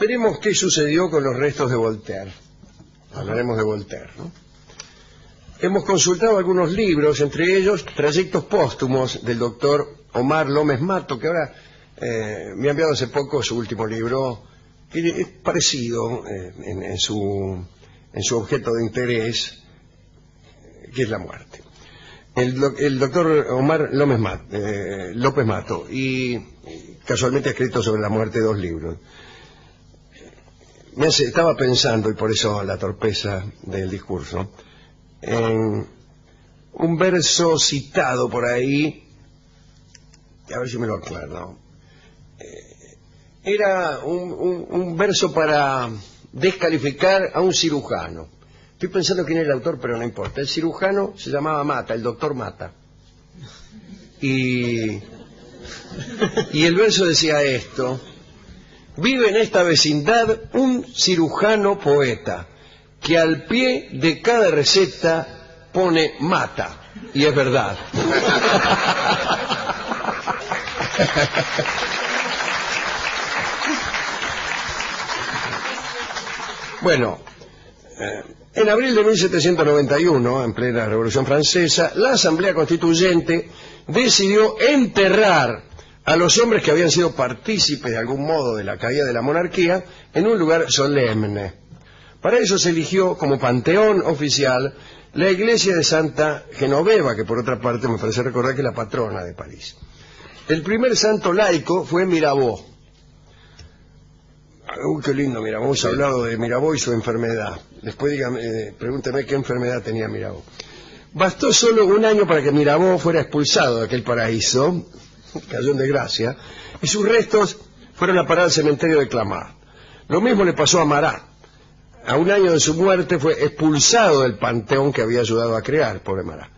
Veremos qué sucedió con los restos de Voltaire. Hablaremos de Voltaire, ¿no? Hemos consultado algunos libros, entre ellos Trayectos póstumos del doctor Omar Lómez Mato, que ahora me ha enviado hace poco su último libro, que es parecido en su objeto de interés, que es la muerte. El doctor Omar López Mato, y casualmente ha escrito sobre la muerte 2 libros. Estaba pensando, y por eso la torpeza del discurso, en un verso citado por ahí, a ver si me lo acuerdo. Era un verso para descalificar a un cirujano. Estoy pensando quién es el autor, pero no importa. El cirujano se llamaba Mata, el doctor Mata. Y el verso decía esto: vive en esta vecindad un cirujano poeta, que al pie de cada receta pone Mata. Y es verdad. Bueno, en abril de 1791, en plena Revolución Francesa, la Asamblea Constituyente decidió enterrar a los hombres que habían sido partícipes de algún modo de la caída de la monarquía en un lugar solemne. Para eso se eligió como panteón oficial la iglesia de Santa Genoveva, que por otra parte me parece recordar que es la patrona de París. El primer santo laico fue Mirabeau. Uy, qué lindo Mirabeau. Hemos hablado de Mirabeau y su enfermedad. Después dígame, pregúnteme qué enfermedad tenía Mirabeau. Bastó solo un año para que Mirabeau fuera expulsado de aquel paraíso, cayó en desgracia, y sus restos fueron a parar al cementerio de Clamart. Lo mismo le pasó a Marat. A un año de su muerte fue expulsado del panteón que había ayudado a crear, pobre Marat.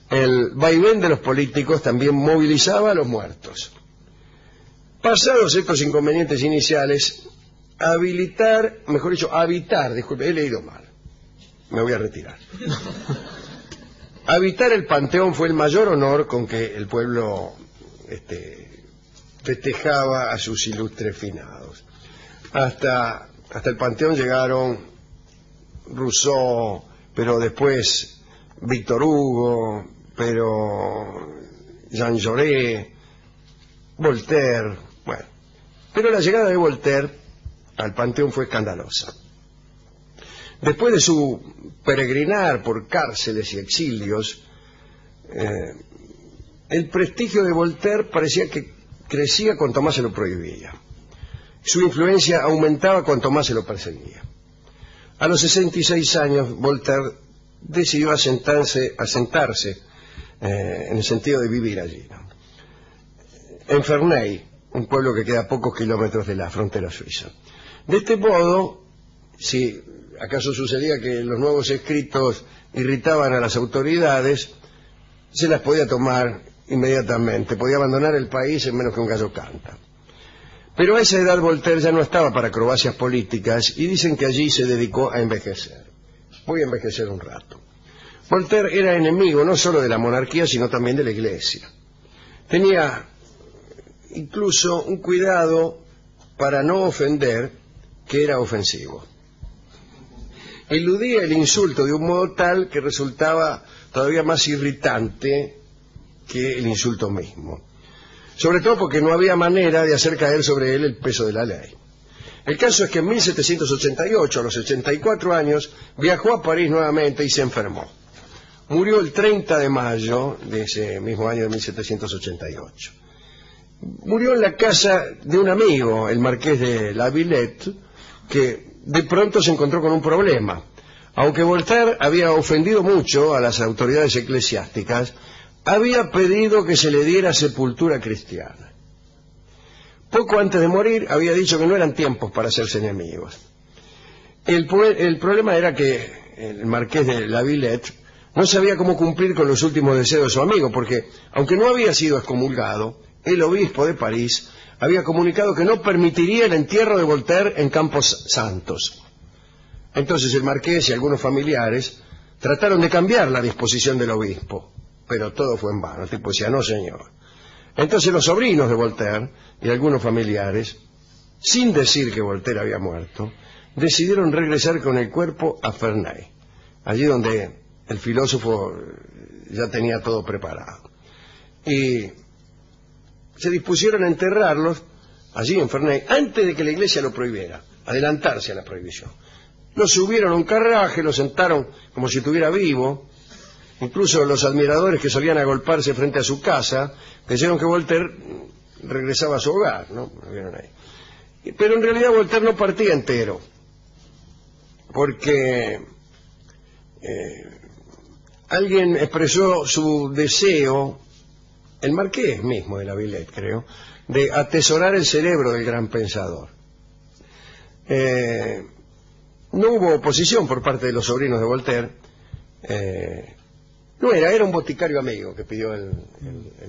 El vaivén de los políticos también movilizaba a los muertos. Pasados estos inconvenientes iniciales, disculpe, he leído mal, me voy a retirar. Habitar el panteón fue el mayor honor con que el pueblo festejaba a sus ilustres finados. Hasta el panteón llegaron Rousseau, pero después Víctor Hugo, pero Jean Jaurès, Voltaire, bueno. Pero la llegada de Voltaire al panteón fue escandalosa. Después de su peregrinar por cárceles y exilios, el prestigio de Voltaire parecía que crecía cuanto más se lo prohibía. Su influencia aumentaba cuanto más se lo perseguía. A los 66 años, Voltaire decidió asentarse en el sentido de vivir allí, ¿no? En Ferney, un pueblo que queda a pocos kilómetros de la frontera suiza. De este modo, si acaso sucedía que los nuevos escritos irritaban a las autoridades, se las podía tomar inmediatamente, podía abandonar el país en menos que un gallo canta. Pero a esa edad Voltaire ya no estaba para acrobacias políticas y dicen que allí se dedicó a envejecer. Voy a envejecer un rato. Voltaire era enemigo no solo de la monarquía, sino también de la Iglesia. Tenía incluso un cuidado para no ofender, que era ofensivo. Eludía el insulto de un modo tal que resultaba todavía más irritante que el insulto mismo. Sobre todo porque no había manera de hacer caer sobre él el peso de la ley. El caso es que en 1788, a los 84 años, viajó a París nuevamente y se enfermó. Murió el 30 de mayo de ese mismo año de 1788. Murió en la casa de un amigo, el marqués de La Villette, que de pronto se encontró con un problema. Aunque Voltaire había ofendido mucho a las autoridades eclesiásticas, había pedido que se le diera sepultura cristiana. Poco antes de morir había dicho que no eran tiempos para hacerse enemigos. El problema era que el marqués de La Villette no sabía cómo cumplir con los últimos deseos de su amigo, porque aunque no había sido excomulgado, el obispo de París había comunicado que no permitiría el entierro de Voltaire en Campos Santos. Entonces el marqués y algunos familiares trataron de cambiar la disposición del obispo, pero todo fue en vano. El tipo decía, no señor. Entonces los sobrinos de Voltaire y algunos familiares sin decir que Voltaire había muerto, decidieron regresar con el cuerpo a Ferney, allí donde el filósofo ya tenía todo preparado. Y se dispusieron a enterrarlos allí en Ferney antes de que la iglesia lo prohibiera, adelantarse a la prohibición. Lo subieron a un carruaje, lo sentaron como si estuviera vivo. Incluso los admiradores que solían agolparse frente a su casa pensaron que Voltaire regresaba a su hogar, ¿no? Lo vieron ahí. Pero en realidad Voltaire no partía entero, porque alguien expresó su deseo, el marqués mismo de la Villette, creo, de atesorar el cerebro del gran pensador. No hubo oposición por parte de los sobrinos de Voltaire. No era un boticario amigo que pidió el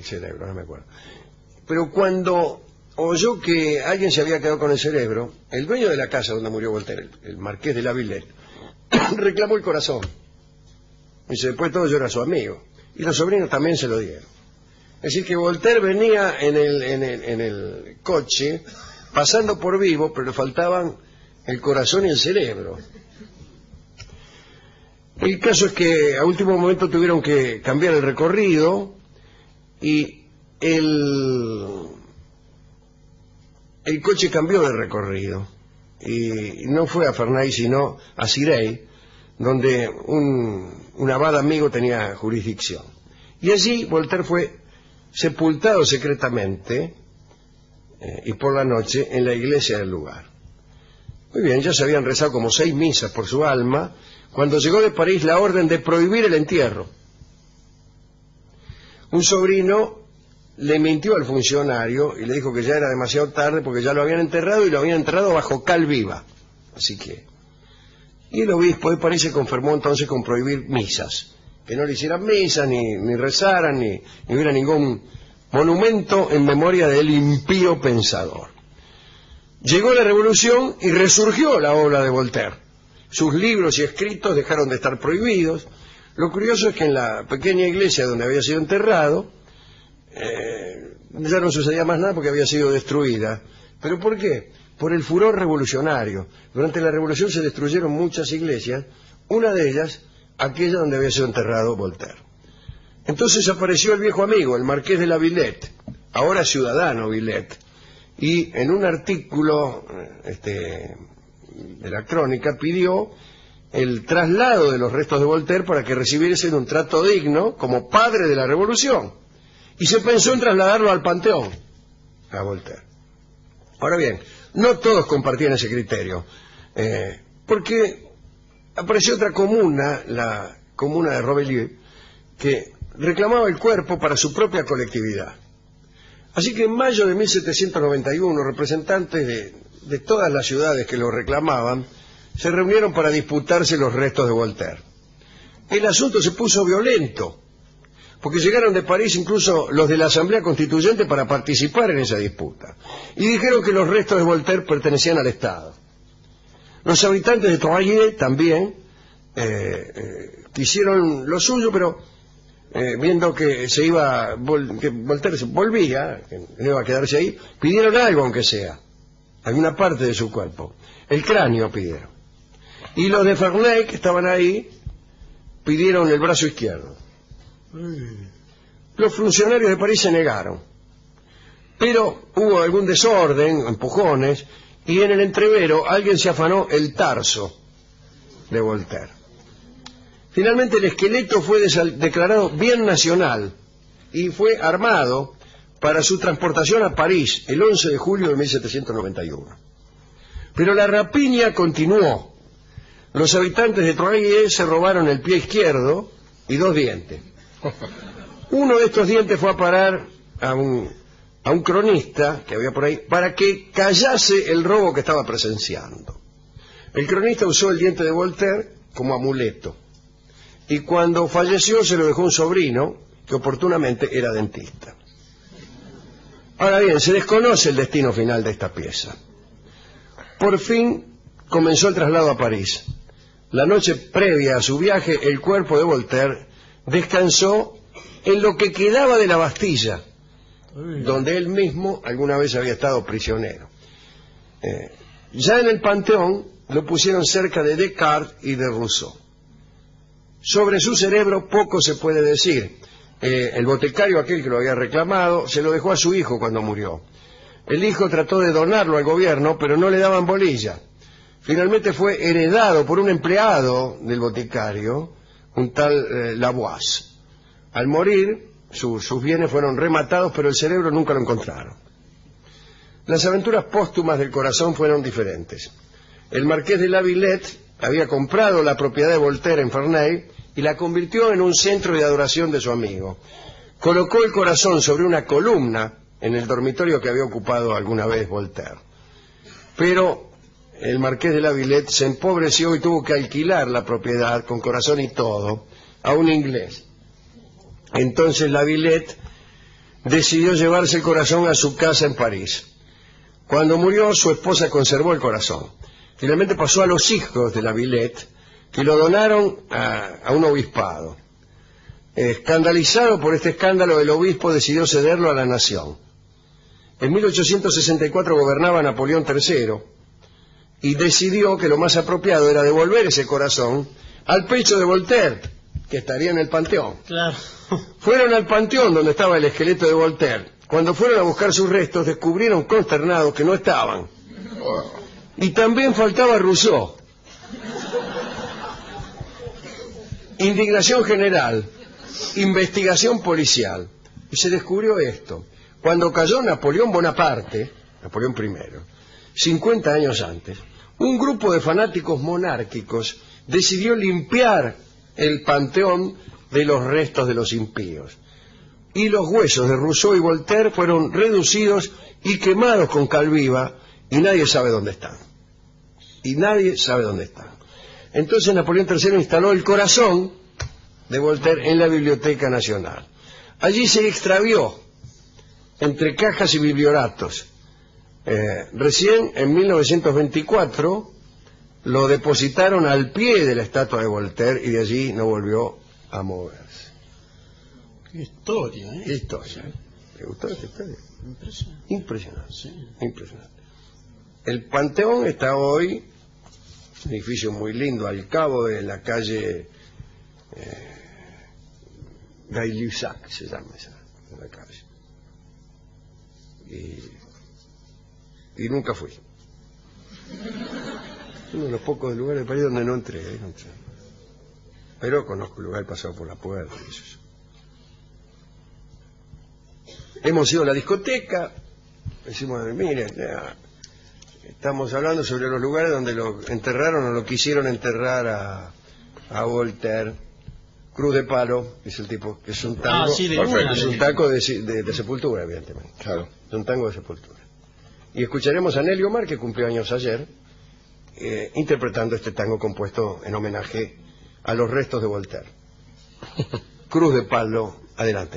cerebro, no me acuerdo. Pero cuando oyó que alguien se había quedado con el cerebro, el dueño de la casa donde murió Voltaire, el marqués de la Villette, reclamó el corazón. Dice, después todo yo era su amigo. Y los sobrinos también se lo dieron. Es decir, que Voltaire venía en el coche, pasando por vivo, pero le faltaban el corazón y el cerebro. El caso es que a último momento tuvieron que cambiar el recorrido y el coche cambió de recorrido y no fue a Ferney sino a Cirey, donde un abad amigo tenía jurisdicción. Y allí Voltaire fue sepultado secretamente y por la noche en la iglesia del lugar. Muy bien, ya se habían rezado como 6 misas por su alma cuando llegó de París la orden de prohibir el entierro. Un sobrino le mintió al funcionario y le dijo que ya era demasiado tarde porque ya lo habían enterrado y lo habían enterrado bajo cal viva. Así que... Y el obispo de París se conformó entonces con prohibir misas, que no le hicieran misas, ni rezaran, ni hubiera ningún monumento en memoria del impío pensador. Llegó la revolución y resurgió la obra de Voltaire. Sus libros y escritos dejaron de estar prohibidos. Lo curioso es que en la pequeña iglesia donde había sido enterrado ya no sucedía más nada porque había sido destruida. ¿Pero por qué? Por el furor revolucionario. Durante la revolución se destruyeron muchas iglesias, una de ellas aquella donde había sido enterrado Voltaire. Entonces apareció el viejo amigo, el marqués de la Villette, ahora ciudadano Villette, y en un artículo de la crónica pidió el traslado de los restos de Voltaire para que recibiesen un trato digno como padre de la revolución. Y se pensó en trasladarlo al Panteón, a Voltaire. Ahora bien, no todos compartían ese criterio, porque apareció otra comuna, la comuna de Robelieu, que reclamaba el cuerpo para su propia colectividad. Así que en mayo de 1791, representantes de todas las ciudades que lo reclamaban se reunieron para disputarse los restos de Voltaire. El asunto se puso violento, porque llegaron de París incluso los de la Asamblea Constituyente para participar en esa disputa. Y dijeron que los restos de Voltaire pertenecían al Estado. Los habitantes de Troyes también quisieron lo suyo, pero viendo que que Voltaire se volvía, que no iba a quedarse ahí, pidieron algo aunque sea, alguna parte de su cuerpo. El cráneo pidieron. Y los de Ferney, que estaban ahí, pidieron el brazo izquierdo. Los funcionarios de París se negaron, pero hubo algún desorden, empujones, y en el entrevero alguien se afanó el tarso de Voltaire. Finalmente el esqueleto fue declarado bien nacional y fue armado para su transportación a París el 11 de julio de 1791. Pero la rapiña continuó. Los habitantes de Troyes se robaron el pie izquierdo y 2 dientes. Uno de estos dientes fue a parar a un cronista que había por ahí para que callase el robo que estaba presenciando. El cronista usó el diente de Voltaire como amuleto y cuando falleció se lo dejó un sobrino que oportunamente era dentista. Ahora bien, se desconoce el destino final de esta pieza. Por fin comenzó el traslado a París. La noche previa a su viaje, el cuerpo de Voltaire descansó en lo que quedaba de la Bastilla, donde él mismo alguna vez había estado prisionero. Ya en el Panteón lo pusieron cerca de Descartes y de Rousseau. Sobre su cerebro poco se puede decir. El boticario, aquel que lo había reclamado, se lo dejó a su hijo cuando murió. El hijo trató de donarlo al gobierno, pero no le daban bolilla. Finalmente fue heredado por un empleado del boticario, un tal Lavoise. Al morir, sus bienes fueron rematados, pero el cerebro nunca lo encontraron. Las aventuras póstumas del corazón fueron diferentes. El marqués de La Villette había comprado la propiedad de Voltaire en Ferney y la convirtió en un centro de adoración de su amigo. Colocó el corazón sobre una columna en el dormitorio que había ocupado alguna vez Voltaire. Pero el marqués de La Villette se empobreció y tuvo que alquilar la propiedad, con corazón y todo, a un inglés. Entonces La Villette decidió llevarse el corazón a su casa en París. Cuando murió, su esposa conservó el corazón. Finalmente pasó a los hijos de La Villette, que lo donaron a un obispado. Escandalizado por este escándalo, el obispo decidió cederlo a la nación. En 1864 gobernaba Napoleón III y decidió que lo más apropiado era devolver ese corazón al pecho de Voltaire, que estaría en el Panteón. Claro. Fueron al Panteón donde estaba el esqueleto de Voltaire. Cuando fueron a buscar sus restos, descubrieron consternados que no estaban. Y también faltaba Rousseau. Indignación general, investigación policial. Y se descubrió esto. Cuando cayó Napoleón Bonaparte, Napoleón I, 50 años antes, un grupo de fanáticos monárquicos decidió limpiar el Panteón de los restos de los impíos. Y los huesos de Rousseau y Voltaire fueron reducidos y quemados con cal viva, y nadie sabe dónde están. Y nadie sabe dónde están. Entonces Napoleón III instaló el corazón de Voltaire en la Biblioteca Nacional. Allí se extravió entre cajas y biblioratos. Recién en 1924 lo depositaron al pie de la estatua de Voltaire y de allí no volvió a moverse. Qué historia, ¿eh? ¿Qué historia? ¿Te gustó esta historia? Impresionante. Impresionante, Sí. impresionante. El Panteón está hoy, un edificio muy lindo, al cabo de la calle Gay-Lussac, se llama esa la calle. Y nunca fui. Uno de los pocos lugares de París donde no entré, no entré. Pero conozco el lugar, he pasado por la puerta y eso. Hemos ido a la discoteca, decimos, miren, estamos hablando sobre los lugares donde lo enterraron o lo quisieron enterrar a Voltaire. Cruz de Palo, es el tipo, que es un tango, sí, es un tango de Sepultura, evidentemente. Claro. Es un tango de Sepultura. Y escucharemos a Nelly Omar, que cumplió años ayer, interpretando este tango compuesto en homenaje a los restos de Voltaire. Cruz de Palo, adelante.